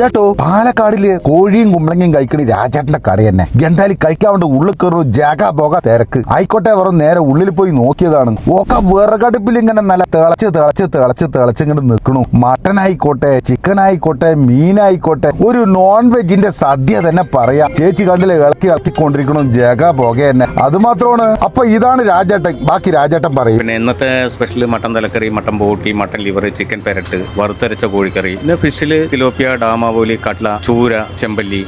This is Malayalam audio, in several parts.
ഏട്ടോ പാലക്കാടില് കോഴിയും കുമ്പളങ്ങയും കഴിക്കണി രാജേട്ടന്റെ കട തന്നെ. എന്തായാലും കഴിക്കാണ്ട് ഉള്ളിൽ കയറും ജാഗ പോക തിരക്ക്. ആയിക്കോട്ടെ വെറും നേരെ ഉള്ളിൽ പോയി നോക്കിയതാണ്. ഒക്കെ വിറകടുപ്പിൽ ഇങ്ങനെ നല്ല തിളച്ച് ഇങ്ങനെ നിൽക്കണു. മട്ടൻ ആയിക്കോട്ടെ, ചിക്കൻ ആയിക്കോട്ടെ, മീനായിക്കോട്ടെ, ഒരു നോൺ വെജിന്റെ സദ്യ തന്നെ പറയാം. ചേച്ചി കണ്ടില്ലേ ഇളക്കിക്കൊണ്ടിരിക്കണു ജാഗ പോക തന്നെ. അത് മാത്രമാണ്. അപ്പൊ ഇതാണ് രാജേട്ടൻ. ബാക്കി രാജേട്ടൻ പറയും. പിന്നെ ഇന്നത്തെ സ്പെഷ്യൽ മട്ടൻ തലക്കറി, mutton boti, mutton liver, chicken പെരട്ട്, വറുത്തരച്ച കോഴിക്കറി, പിന്നെ ഫിഷില് തിലോപ്പിയ, ഡാമാവോലി, കട്ല, ചൂര, ചെമ്പല്ലി,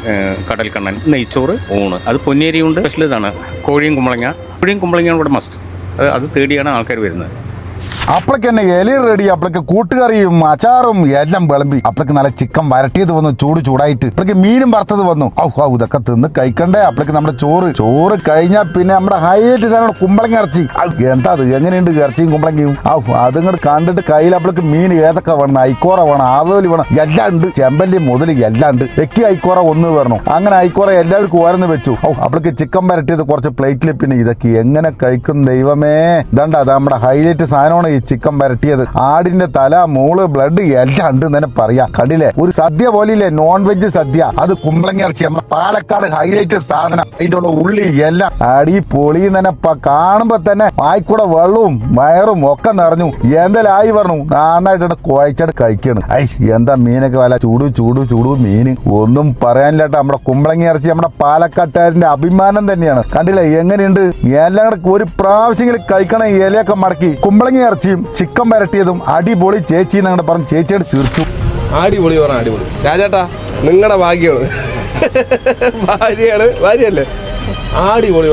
കടൽക്കണ്ണൻ, നെയ്ച്ചോറ്, ഊണ്. അത് പൊന്നേരിയുണ്ട്. സ്പെഷ്യൽ ഇതാണ് കോഴിയും കുമ്പളങ്ങയാണ് ഇവിടെ മസ്റ്റ്. അത് തേടിയാണ് ആൾക്കാർ വരുന്നത്. അപ്പളക്ക് തന്നെ ഇല റെഡി. അപ്പളക്ക് കൂട്ടുകറിയും അച്ചാറും എല്ലാം വിളമ്പി. അപ്പളക്ക് നല്ല ചിക്കൻ വരട്ടിയത് വന്നു ചൂടായിട്ട്. അപ്പളക്ക് മീനും വറുത്തത് വന്നു. ഇതൊക്കെ തിന്ന് കഴിക്കണ്ടേ. അപ്പളക്ക് നമ്മുടെ ചോറ് കഴിഞ്ഞാൽ പിന്നെ നമ്മുടെ ഹൈലൈറ്റ് സാധനം കുമ്പളങ്ങ ഇറച്ചി. എന്താ അത്, എങ്ങനെയുണ്ട് ഇറച്ചിയും കുമ്പളങ്ങയും? അതിങ്ങോട്ട് കണ്ടിട്ട് കയ്യിൽ അപ്പളക്ക് മീൻ ഏതൊക്കെ വേണം, ഐക്കോറ വേണം, ആവോലി വേണം, എല്ലാം ഉണ്ട്. ചെമ്പല്ലി മുതൽ എല്ലാം ഉണ്ട്. എക്കി ഐക്കോറ ഒന്ന് വരണം. അങ്ങനെ ഐക്കോറ എല്ലാവർക്കും ഓരോന്ന് വെച്ചു. അപ്പളക്ക് ചിക്കൻ വരട്ടിയത് കുറച്ച് പ്ലേറ്റിൽ. പിന്നെ ഇതൊക്കെ എങ്ങനെ കഴിക്കും ദൈവമേ. ഇതാണ്ട അത് നമ്മുടെ ഹൈലൈറ്റ് സാധനമാണ് ഈ ചിക്കൻ വരട്ടിയത്. ആടിന്റെ തല, മൂള്, ബ്ലഡ് എല്ലാം ഉണ്ട് തന്നെ പറയാ. കണ്ടില്ലേ, ഒരു സദ്യ പോലില്ലേ, നോൺ വെജ് സദ്യ. അത് കുമ്പളങ്ങ ഇറച്ചി, നമ്മുടെ പാലക്കാട് ഹൈലൈറ്റ് സാധനം. അതിന്റെ ഉള്ള ഉള്ളി എല്ലാം അടിപൊളി തന്നെ. കാണുമ്പോ തന്നെ വായിക്കൂടെ വെള്ളവും വയറും ഒക്കെ നിറഞ്ഞു. എന്തെല്ലാം ആയി പറഞ്ഞു. നന്നായിട്ട് കുഴച്ചാട് കഴിക്കണം. എന്താ മീനൊക്കെ വല്ല ചൂട് മീന്. ഒന്നും പറയാനില്ല. നമ്മുടെ കുമ്പളങ്ങ ഇറച്ചി നമ്മുടെ പാലക്കാട്ടുകാരന്റെ അഭിമാനം തന്നെയാണ്. കണ്ടില്ലേ എങ്ങനെയുണ്ട്. എല്ലാം കൂടെ ഒരു പ്രാവശ്യമെങ്കിലും കഴിക്കണം. ഇലയൊക്കെ മടക്കി കുമ്പളങ്ങ ഇറച്ചിയും ചിക്കൻ വരട്ടിയതും അടിപൊളി ചേച്ചി എന്നങ്ങോട്ട് പറഞ്ഞ് ചേച്ചിയോട് തീർച്ചു. അടിപൊളി അടിപൊളി രാജേട്ടാ, നിങ്ങളുടെ ഭാഗ്യമാണ്. ഭാര്യയല്ലേ? അടിപൊളി.